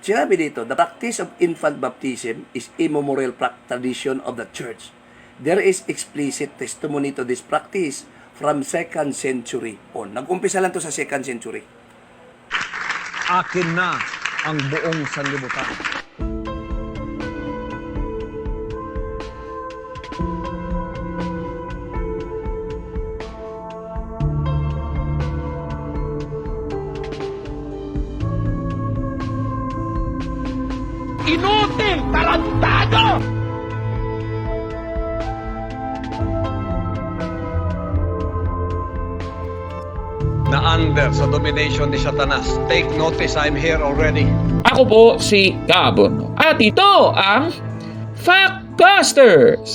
Sinabi dito, the practice of infant baptism is immemorial tradition of the church. There is explicit testimony to this practice from 2nd century on. Nag-umpisa lang to sa 2nd century. Akin na ang buong sanlibutan. Inutil! Tarantado! Na under sa domination ni Satanas. Take notice, I'm here already. Ako po si Gabon. At ito ang Factbusters!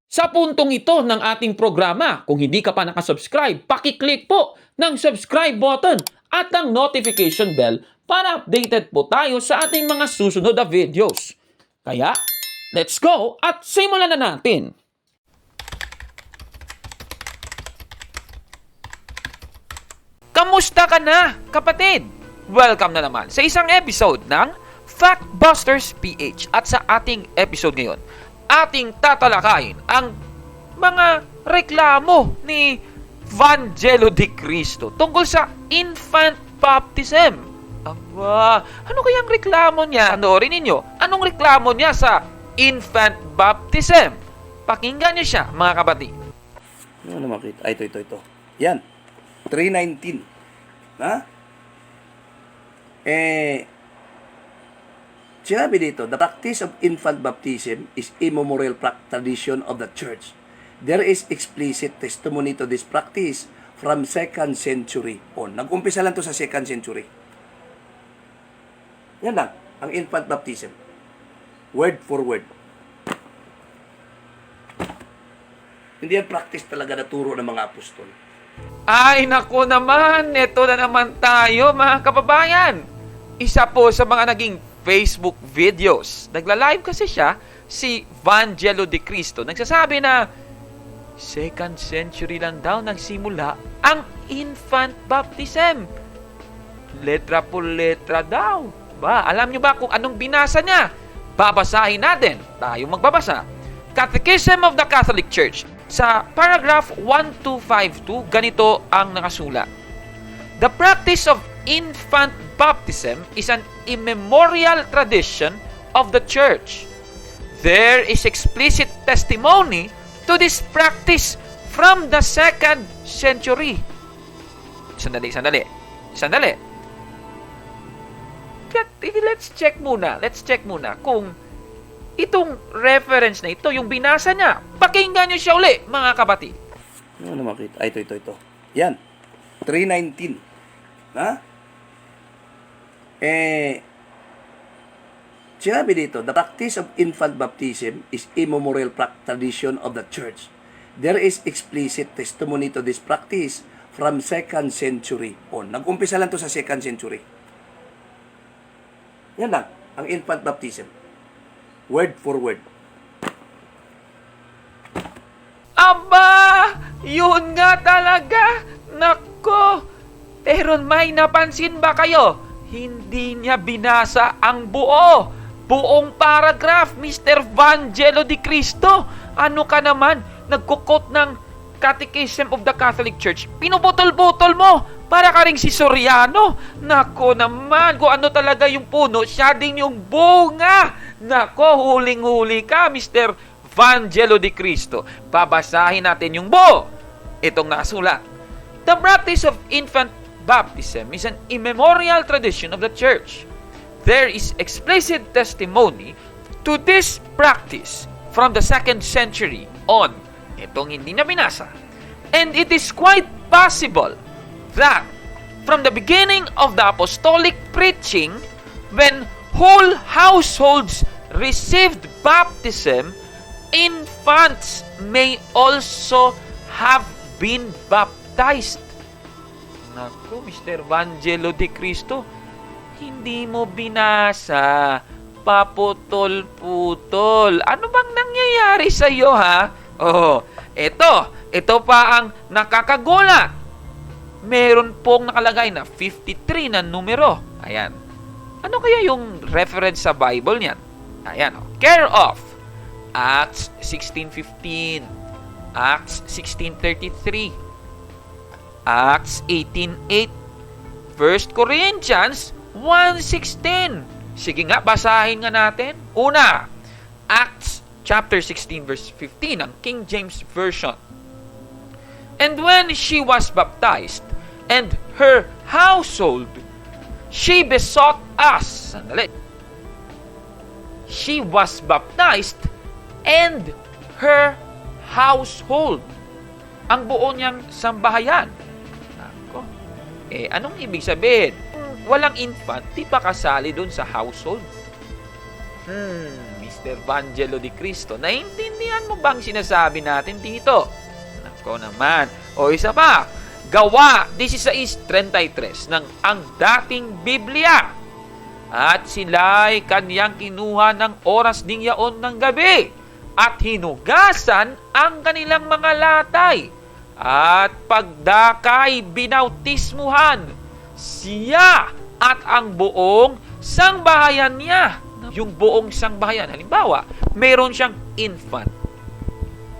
Sa puntong ito ng ating programa, kung hindi ka pa nakasubscribe, pakiclick po ng subscribe button at ang notification bell para updated po tayo sa ating mga susunod na videos. Kaya, let's go at simulan na natin! Kamusta ka na, kapatid? Welcome na naman sa isang episode ng Factbusters PH. At sa ating episode ngayon, ating tatalakayin ang mga reklamo ni Vangelo de Cristo tungkol sa infant baptism. Aba, ano kayang reklamo niya? Panoorin ninyo, anong reklamo niya sa infant baptism? Pakinggan niyo siya, mga kapatid. Ano makita? Ay, ito. Yan. 3:19. Ha? Sinabi dito, the practice of infant baptism is immemorial tradition of the church. There is explicit testimony to this practice from 2nd century on. Nag-umpisa lang to sa 2nd century. Yan lang, ang infant baptism. Word for word. Hindi yan practice talaga na turo ng mga apostol. Ay, nako naman, eto na naman tayo, mga kababayan. Isa po sa mga naging Facebook videos. Nagla-live kasi siya, si Vangelo de Cristo. Nagsasabi na, 2nd century lang daw nagsimula ang infant baptism. Letra po letra daw. Ba, alam nyo ba kung anong binasa niya? Babasahin natin. Tayo magbabasa. Catechism of the Catholic Church. Sa paragraph 1252, ganito ang nakasulat. The practice of infant baptism is an immemorial tradition of the Church. There is explicit testimony to this practice from the 2nd century. Sandali. Let's check muna kung itong reference na ito, yung binasa niya. Pakinggan niyo siya uli, mga kapatid. Ano makita? Ay, ito. Yan. 3:19. Ha? Sinabi dito, the practice of infant baptism is immemorial tradition of the church. There is explicit testimony to this practice from 2nd century on. Nag-umpisa lang to sa 2nd century. Yan lang, ang infant baptism. Word for word. Aba, yun nga talaga. Nako, pero may napansin ba kayo? Hindi niya binasa ang buong paragraph, Mr. Vangelo de Cristo. Ano ka naman, nagkukot ng Catechism of the Catholic Church. Pinubutol-butol mo, para ka ring si Soriano. Nako naman, kung ano talaga yung puno, siya din yung bunga. Nako, huling-huli ka, Mr. Vangelo de Cristo. Babasahin natin yung buo. Itong nakasulat. The practice of infant baptism is an immemorial tradition of the Church. There is explicit testimony to this practice from the 2nd century on. Itong hindi na binasa. And it is quite possible that from the beginning of the apostolic preaching, when whole households received baptism, infants may also have been baptized. Naku, Mr. Vangelo de Cristo, hindi mo binasa. Paputol-putol. Ano bang nangyayari sa iyo, ha? Oh, ito pa ang nakakagulat. Meron pong nakalagay na 53 na numero. Ayan. Ano kaya yung reference sa Bible niyan? Ayan, care of. Acts 16:15, Acts 16:33, Acts 18:8, 1 Corinthians 1:16. Sige nga, basahin nga natin. Una, Acts chapter 16 verse 15, ang King James Version. And when she was baptized, and her household, she besought us. Sandali. She was baptized, and her household. Ang buo niyang sambahayan. Ako. Anong ibig sabihin? Walang infant, di pa kasali dun sa household. Mr. Vangelo di Cristo, naintindihan mo bang sinasabi natin dito? Nako naman. O isa pa, Gawa 16:33 ng ang dating Biblia. At sila'y kaniyang kinuha ng oras ding yaon ng gabi at hinugasan ang kanilang mga latay. At pagdakay binautismuhan siya at ang buong sangbahayan niya. Yung buong sangbahayan, halimbawa, meron siyang infant.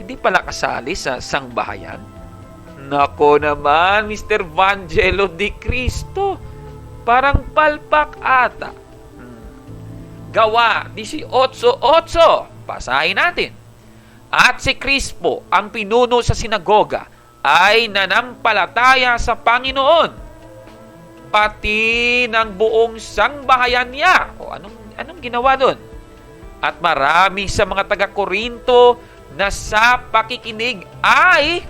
Hindi pala kasali sa sangbahayan. Nako naman, Mr. Vangelo di Cristo. Parang palpak ata. Gawa 18:8. Basahin natin. At si Crispo, ang pinuno sa sinagoga, ay nanampalataya sa Panginoon, pati ng buong sangbahayan niya. O anong ginawa doon? At marami sa mga taga-Korinto na sa pakikinig ay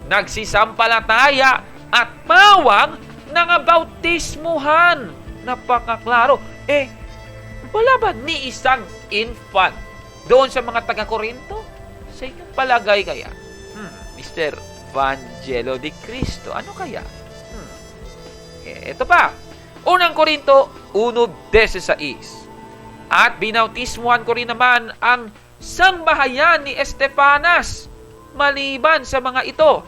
nagsisampalataya at mawang nangabautismuhan. Napakaklaro. Wala ba ni isang infant doon sa mga taga-Korinto? Sa inyong palagay kaya? Mr. Vangelo di Cristo, ano kaya? Ito pa. Unang Korinto 1:16. At binautismuhan ko rin naman ang sangbahayan ni Estefanas. Maliban sa mga ito,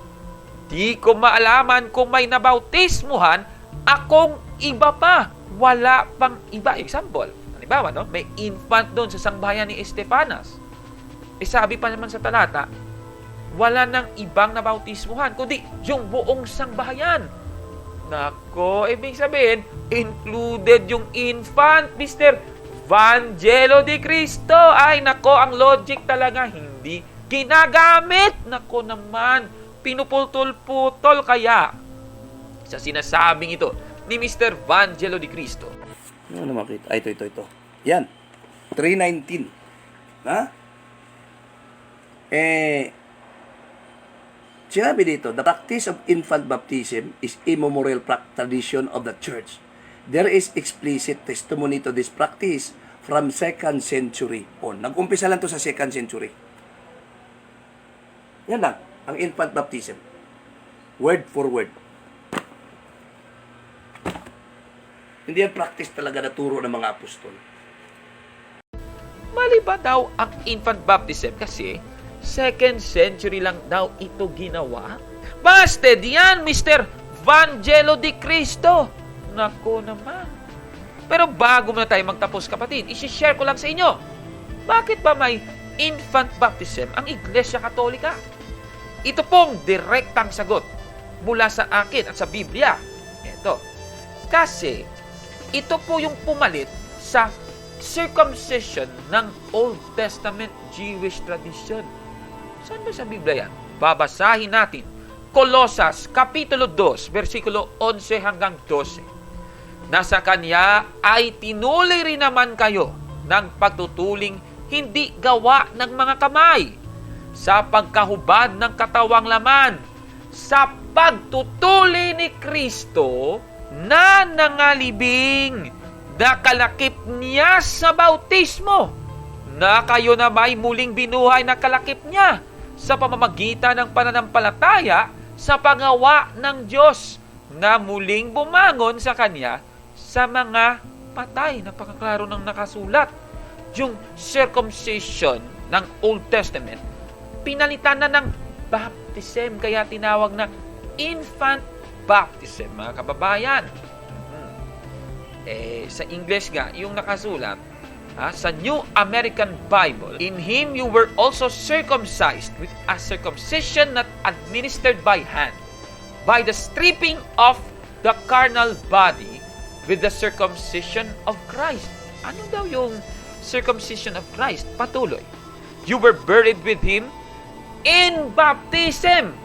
di ko maalaman kung may nabautismuhan akong iba pa. Wala pang iba. Example, halimbawa, no? May infant doon sa sangbahayan ni Estefanas. Sabi pa naman sa talata, wala nang ibang nabautismuhan, kundi yung buong sangbahayan. Nako, ibig sabihin, included yung infant, Mr. Vangelo di Cristo. Ay, nako, ang logic talaga hindi ginagamit. Nako naman, pinuputol-putol kaya sa sinasabing ito ni Mr. Vangelo di Cristo. Ano makita? Ito. Yan. 3:19. Ha? Sinabi dito, the practice of infant baptism is immemorial tradition of the church. There is explicit testimony to this practice from 2nd century on. Nag-umpisa lang to sa 2nd century. Yan lang, ang infant baptism. Word for word. Hindi yan practice talaga na turo ng mga apostol. Mali ba daw ang infant baptism? Kasi 2nd century lang daw ito ginawa. Busted yan, Mr. Vangelo di Cristo. Nako naman. Pero bago na tayo magtapos, kapatid, isi-share ko lang sa inyo. Bakit ba may infant baptism ang Iglesia Katolika? Ito pong direktang sagot mula sa akin at sa Biblia. Ito. Kasi ito po yung pumalit sa circumcision ng Old Testament Jewish tradition. Saan ba sa Biblia yan? Babasahin natin. Colosas, Kapitulo 2, versikulo 11 hanggang 12. Nasa kanya ay tinuli rin naman kayo ng pagtutuling hindi gawa ng mga kamay, sa pagkahubad ng katawang laman, sa pagtutuli ni Kristo na nangalibing, na kalakip niya sa bautismo, na kayo na may muling binuhay na kalakip niya sa pamamagitan ng pananampalataya sa panggawa ng Diyos na muling bumangon sa Kanya sa mga patay. Napakaklaro ng nakasulat. Yung circumcision ng Old Testament, pinalitan na ng baptism, kaya tinawag na infant baptism, mga kababayan. Sa English nga, yung nakasulat, sa New American Bible, in Him you were also circumcised with a circumcision not administered by hand, by the stripping of the carnal body with the circumcision of Christ. Ano daw yung circumcision of Christ? Patuloy. You were buried with Him in baptism.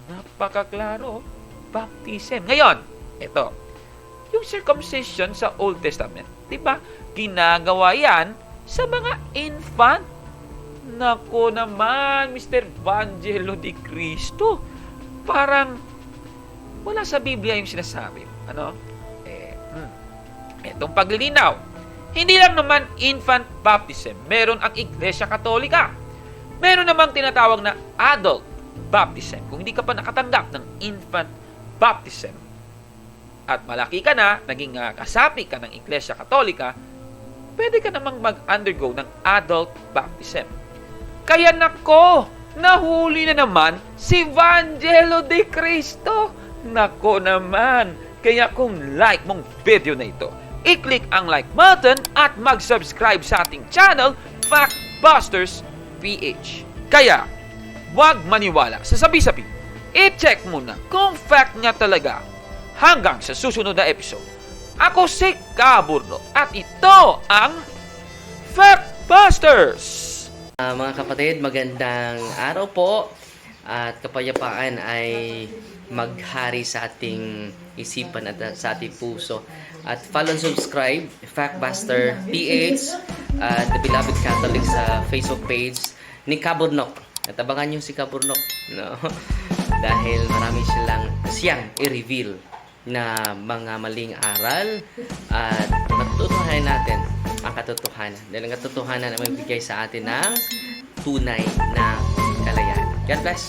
Napakaklaro. Baptism. Ngayon, ito. Yung circumcision sa Old Testament, di ba? Ginagawa yan sa mga infant. Nako naman, Mr. Vangelo de Cristo. Parang wala sa Biblia yung sinasabi. Ano? Itong paglilinaw. Hindi lang naman infant baptism. Meron ang Iglesia Katolika. Meron namang tinatawag na adult baptism. Kung hindi ka pa nakatanggap ng infant baptism at malaki ka na, naging kasapi ka ng Iglesia Katolika, pwede ka namang mag-undergo ng adult baptism. Kaya nako, nahuli na naman si Vangelo de Cristo. Nako naman. Kaya kung like mong video na ito, i-click ang like button at mag-subscribe sa ating channel, Factbusters PH. Kaya, huwag maniwala sa sabi-sabi. I-check muna kung fact nga talaga. Hanggang sa susunod na episode. Ako si Kaburno at ito ang Factbusters! Mga kapatid, magandang araw po at kapayapaan ay maghari sa ating isipan at sa ating puso. At follow and subscribe, Factbuster PH at The Beloved Catholic sa Facebook page ni Kaburnok. At abangan nyo si Kaburnok, no? Dahil marami siyang i-reveal na mga maling aral at matutuhanan natin ang katotohanan. Dahil ang katotohanan ay magbigay sa atin ng tunay na kalayaan. God bless!